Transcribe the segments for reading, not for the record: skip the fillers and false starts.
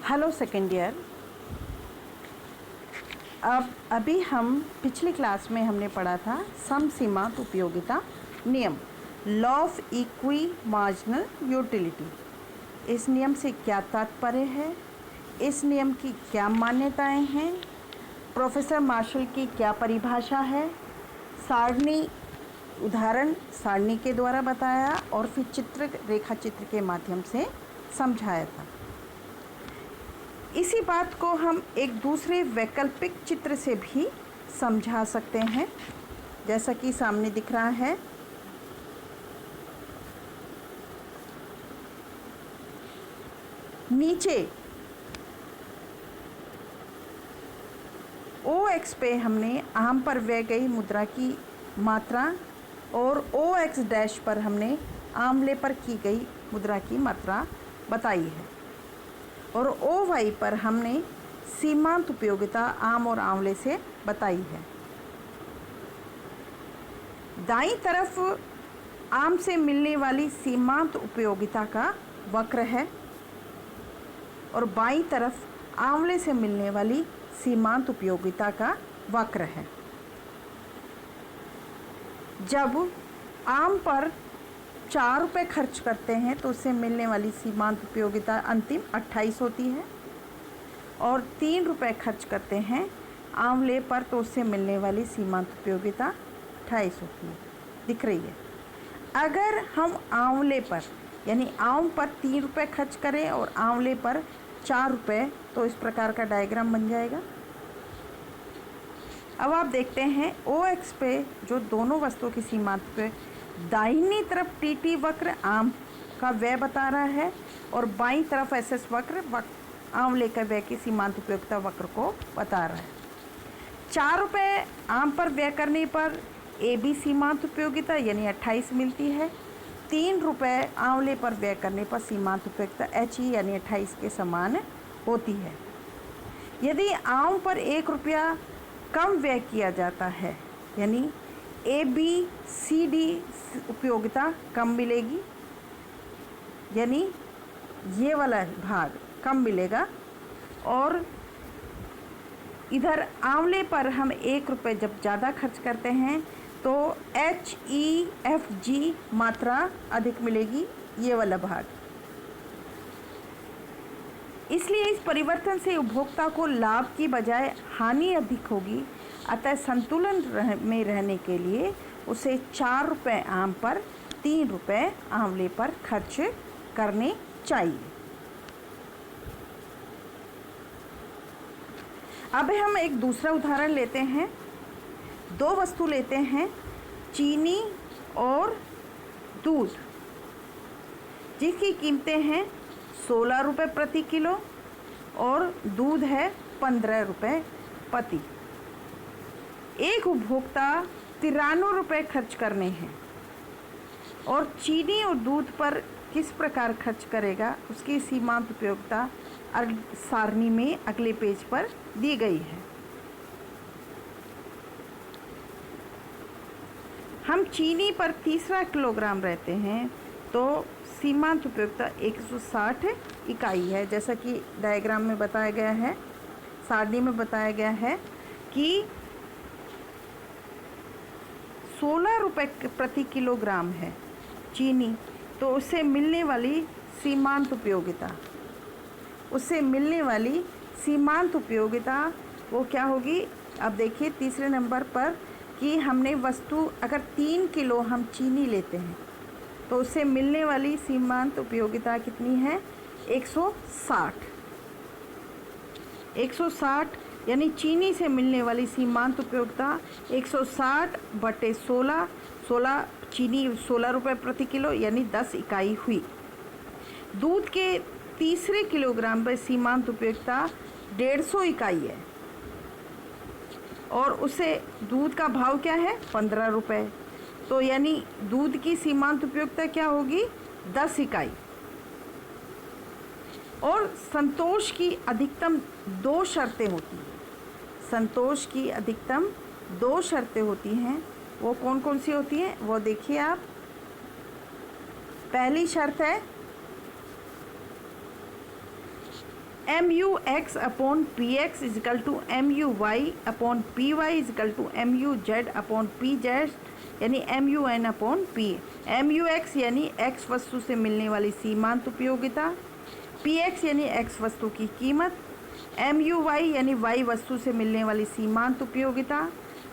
Hello second year. अभी हम पिछली क्लास में हमने पढ़ा था समसीमांत उपयोगिता नियम, law of equi marginal utility. इस नियम से क्या तात्पर्य है, इस नियम की क्या मान्यताएं हैं, प्रोफेसर मार्शल की क्या परिभाषा है, सारणी उदाहरण सारणी के द्वारा बताया और फिर चित्र रेखा चित्र के माध्यम से समझाया था। इसी बात को हम एक दूसरे वैकल्पिक चित्र से भी समझा सकते हैं, जैसा कि सामने दिख रहा है। नीचे OX पे हमने आम पर व्यय गई मुद्रा की मात्रा और OX डैश पर हमने आमले पर की गई मुद्रा की मात्रा बताई है, और OY पर हमने सीमांत उपयोगिता आम और आंवले से बताई है। दाईं तरफ आम से मिलने वाली सीमांत उपयोगिता का वक्र है और बाईं तरफ आंवले से मिलने वाली सीमांत उपयोगिता का वक्र है। जब आम पर 4 रुपये खर्च करते हैं तो उससे मिलने वाली सीमांत उपयोगिता अंतिम 28 होती है, और 3 रुपये खर्च करते हैं आंवले पर तो उससे मिलने वाली सीमांत उपयोगिता 28 होती है, दिख रही है। अगर हम आंवले पर यानी आम पर 3 रुपये खर्च करें और आंवले पर 4 रुपये, तो इस प्रकार का डायग्राम बन जाएगा। अब आप देखते हैं OX पे जो दोनों वस्तुओं की सीमांत पे दाहिनी तरफ TT वक्र आम का व्यय बता रहा है और बाईं तरफ SS वक्र आंवले का व्यय की सीमांत उपयोगिता वक्र को बता रहा है। 4 रुपये आम पर व्यय करने पर AB सीमांत उपयोगिता यानी 28 मिलती है। 3 रुपये आंवले पर व्यय करने पर सीमांत उपयोगिता HE यानी 28 के समान होती है। यदि आम पर 1 रुपया कम व्यय किया जाता है यानी ABCD उपयोगिता कम मिलेगी, यानी ये वाला भाग कम मिलेगा, और इधर आंवले पर हम 1 रुपये जब ज़्यादा खर्च करते हैं तो HEFG मात्रा अधिक मिलेगी, ये वाला भाग। इसलिए इस परिवर्तन से उपभोक्ता को लाभ की बजाय हानि अधिक होगी। अतः संतुलन में रहने के लिए उसे 4 रुपये आम पर 3 रुपये आंवले पर खर्च करने चाहिए। अब हम एक दूसरा उदाहरण लेते हैं। 2 वस्तु लेते हैं, चीनी और दूध, जिसकी कीमतें हैं 16 रुपये प्रति किलो और दूध है 15 रुपये प्रति। एक उपभोक्ता 93 रुपये खर्च करने हैं और चीनी और दूध पर किस प्रकार खर्च करेगा उसकी सीमांत उपयोगिता सारणी में अगले पेज पर दी गई है। हम चीनी पर 30 किलोग्राम रहते हैं तो सीमांत उपयोगिता 160 इकाई है, जैसा कि डायग्राम में बताया गया है, सारणी में बताया गया है कि 16 रुपये प्रति किलोग्राम है चीनी, तो उससे मिलने वाली सीमांत उपयोगिता वो क्या होगी। अब देखिए तीसरे नंबर पर कि हमने वस्तु अगर 3 किलो हम चीनी लेते हैं तो उससे मिलने वाली सीमांत उपयोगिता कितनी है, 160 यानी चीनी से मिलने वाली सीमांत उपयोगिता 160 बटे 16 चीनी 16 रुपये प्रति किलो यानी 10 इकाई हुई। दूध के तीसरे किलोग्राम पर सीमांत उपयोगिता 150 इकाई है और उसे दूध का भाव क्या है 15 रुपये, तो यानी दूध की सीमांत उपयोगिता क्या होगी 10 इकाई। और संतोष की अधिकतम 2 शर्तें होती हैं। संतोष की अधिकतम 2 शर्तें होती हैं, वो कौन कौन सी होती हैं वो देखिए आप। पहली शर्त है M U X upon P X is equal to M U Y upon P Y is equal to M U Z upon P Z, यानी M U N upon P. M U X यानी एक्स वस्तु से मिलने वाली सीमांत उपयोगिता, P x यानी X वस्तु की कीमत, एम यू वाई यानी वाई वस्तु से मिलने वाली सीमांत उपयोगिता,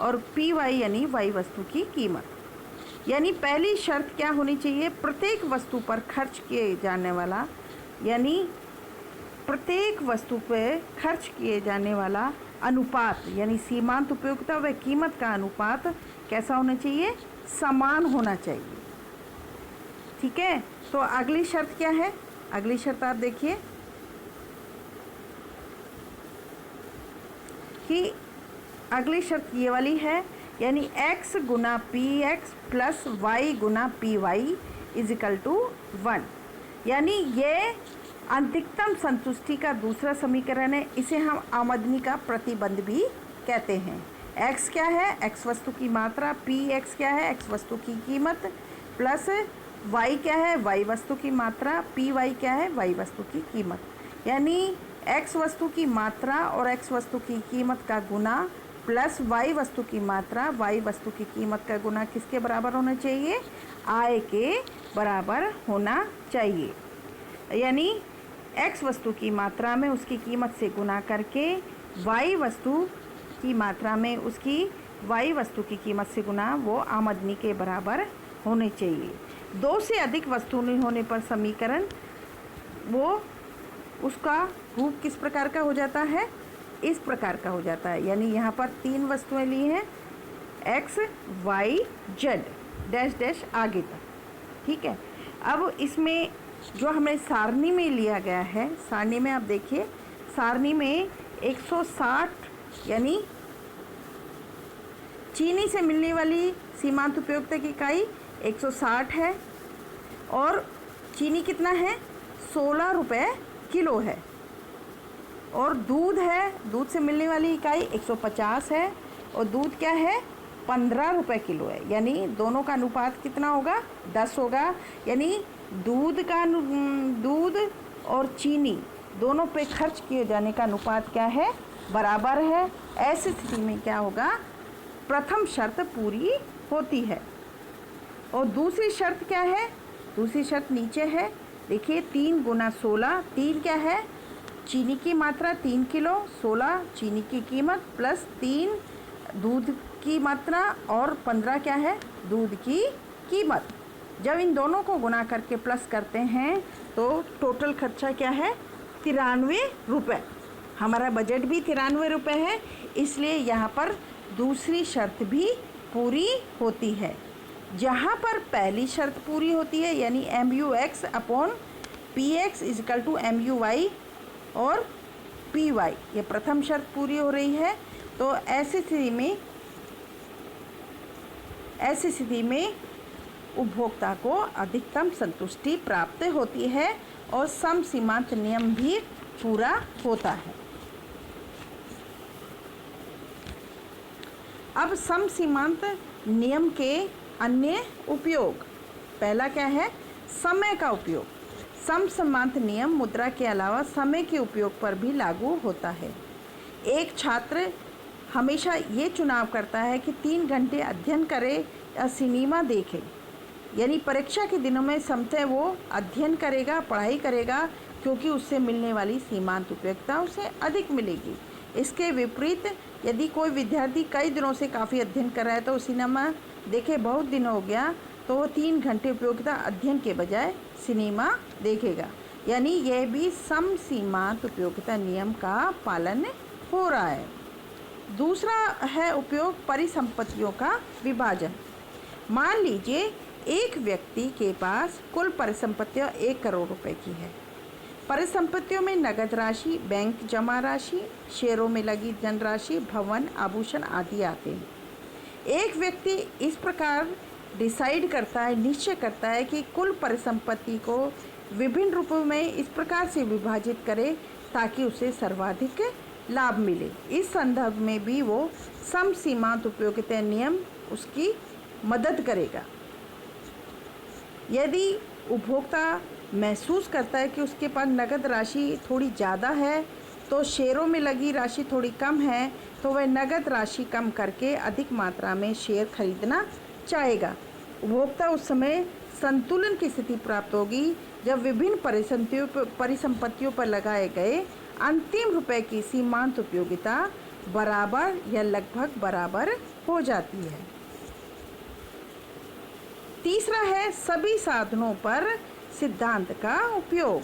और पी वाई यानी वाई वस्तु की कीमत। यानी पहली शर्त क्या होनी चाहिए, प्रत्येक वस्तु पर खर्च किए जाने वाला, यानी प्रत्येक वस्तु पर खर्च किए जाने वाला अनुपात, यानी सीमांत उपयोगिता व कीमत का अनुपात कैसा होना चाहिए, समान होना चाहिए। ठीक है, तो अगली शर्त क्या है, अगली शर्त आप देखिए कि अगली शर्त ये वाली है, यानी x गुना पी एक्स प्लस वाई गुना पी वाई इजिकल टू 1। यानी ये अधिकतम संतुष्टि का दूसरा समीकरण है। इसे हम आमदनी का प्रतिबंध भी कहते हैं। x क्या है, x वस्तु की मात्रा, पी एक्स क्या है, x वस्तु की कीमत, प्लस y क्या है, y वस्तु की मात्रा, पी वाई क्या है, y वस्तु की कीमत। यानी x वस्तु की मात्रा और x वस्तु की कीमत का गुना प्लस y वस्तु की मात्रा, y वस्तु की कीमत का गुना किसके बराबर होना चाहिए, आय के बराबर होना चाहिए। यानी x वस्तु की मात्रा में उसकी कीमत से गुना करके y वस्तु की मात्रा में उसकी y वस्तु की कीमत से गुना, वो आमदनी के बराबर होने चाहिए। दो से अधिक वस्तुएं होने पर समीकरण वो उसका रूप किस प्रकार का हो जाता है, इस प्रकार का हो जाता है। यानी यहाँ पर तीन वस्तुएं ली हैं, x y z dash dash आगे तक। ठीक है, अब इसमें जो हमें सारणी में लिया गया है, सारणी में आप देखिए, सारणी में 160 यानी चीनी से मिलने वाली सीमांत उपयोगिता की इकाई 160 है, और चीनी कितना है, 16 रुपये किलो है, और दूध है, दूध से मिलने वाली इकाई 150 है, और दूध क्या है, 15 रुपये किलो है। यानी दोनों का अनुपात कितना होगा, 10 होगा। यानी दूध और चीनी दोनों पे खर्च किए जाने का अनुपात क्या है, बराबर है। ऐसी स्थिति में क्या होगा, प्रथम शर्त पूरी होती है। और दूसरी शर्त क्या है, दूसरी शर्त नीचे है, देखिए 3 गुना 16, 3 क्या है, चीनी की मात्रा 3 किलो, 16 चीनी की कीमत, प्लस 3 दूध की मात्रा, और 15 क्या है, दूध की कीमत। जब इन दोनों को गुना करके प्लस करते हैं तो टोटल खर्चा क्या है, 93 रुपये। हमारा बजट भी 93 रुपये है, इसलिए यहाँ पर दूसरी शर्त भी पूरी होती है। जहाँ पर पहली शर्त पूरी होती है, यानी M U X upon P X is equal to M U Y और पी वाई, ये प्रथम शर्त पूरी हो रही है, तो ऐसी स्थिति में उपभोक्ता को अधिकतम संतुष्टि प्राप्त होती है और सम सीमांत नियम भी पूरा होता है। अब सम सीमांत नियम के अन्य उपयोग, पहला क्या है, समय का उपयोग। सम सीमांत नियम मुद्रा के अलावा समय के उपयोग पर भी लागू होता है। एक छात्र हमेशा ये चुनाव करता है कि 3 घंटे अध्ययन करे या सिनेमा देखे, यानी परीक्षा के दिनों में समझे वो अध्ययन करेगा, पढ़ाई करेगा, क्योंकि उससे मिलने वाली सीमांत उपयोगिता उसे अधिक मिलेगी। इसके विपरीत यदि कोई विद्यार्थी कई दिनों से काफ़ी अध्ययन कर रहा है तो सिनेमा देखे बहुत दिन हो गया, तो वो 3 घंटे उपयोगिता अध्ययन के बजाय सिनेमा देखेगा। यानी यह भी सम सीमांत उपयोगिता नियम का पालन हो रहा है। दूसरा है उपयोग परिसंपत्तियों का विभाजन। मान लीजिए एक व्यक्ति के पास कुल परिसंपत्तियाँ 1 करोड़ रुपए की है। परिसंपत्तियों में नगद राशि, बैंक जमा राशि, शेयरों में लगी धनराशि, भवन, आभूषण आदि आते हैं। एक व्यक्ति इस प्रकार डिसाइड करता है, निश्चय करता है कि कुल परिसंपत्ति को विभिन्न रूपों में इस प्रकार से विभाजित करे ताकि उसे सर्वाधिक लाभ मिले। इस संदर्भ में भी वो सम सीमांत उपयोगिता नियम उसकी मदद करेगा। यदि उपभोक्ता महसूस करता है कि उसके पास नकद राशि थोड़ी ज़्यादा है, तो शेयरों में लगी राशि थोड़ी कम है, तो वह नकद राशि कम करके अधिक मात्रा में शेयर खरीदना चाहेगा। उपभोक्ता उस समय संतुलन की स्थिति प्राप्त होगी जब विभिन्न परिसंपत्तियों पर लगाए गए अंतिम रुपए की सीमांत उपयोगिता बराबर या लगभग बराबर हो जाती है। तीसरा है सभी साधनों पर सिद्धांत का उपयोग।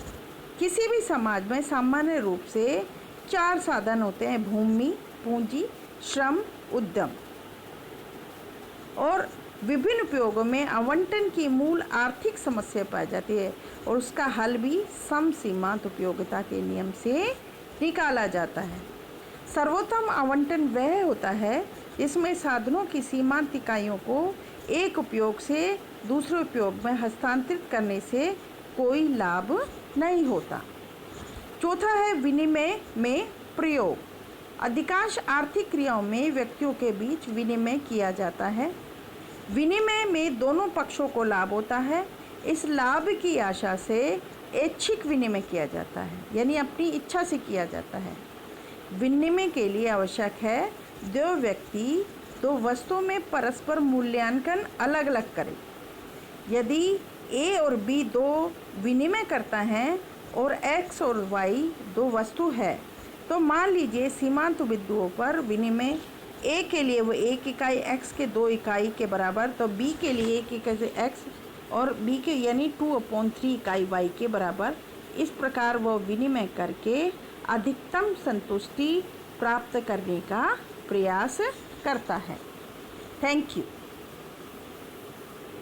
किसी भी समाज में सामान्य रूप से 4 साधन होते हैं: भूमि, पूंजी, श्रम, उद्यम। और विभिन्न उपयोगों में आवंटन की मूल आर्थिक समस्या पाई जाती है और उसका हल भी सम सीमांत उपयोगिता के नियम से निकाला जाता है। सर्वोत्तम आवंटन वह होता है जिसमें साधनों की सीमांत इकाइयों को एक उपयोग से दूसरे उपयोग में हस्तांतरित करने से कोई लाभ नहीं होता। चौथा है विनिमय में प्रयोग। अधिकांश आर्थिक क्रियाओं में व्यक्तियों के बीच विनिमय किया जाता है। विनिमय में दोनों पक्षों को लाभ होता है। इस लाभ की आशा से ऐच्छिक विनिमय किया जाता है, यानी अपनी इच्छा से किया जाता है। विनिमय के लिए आवश्यक है दो व्यक्ति दो वस्तुओं में परस्पर मूल्यांकन अलग अलग करें। यदि ए और बी दो विनिमय करता है और एक्स और वाई दो वस्तु है, तो मान लीजिए सीमांत बिंदुओं पर विनिमय ए के लिए वो 1 इकाई एक्स के 2 इकाई के बराबर, तो बी के लिए 1 इकाई एक्स और बी के यानी 2/3 इकाई वाई के बराबर। इस प्रकार वो विनिमय करके अधिकतम संतुष्टि प्राप्त करने का प्रयास करता है। Thank you.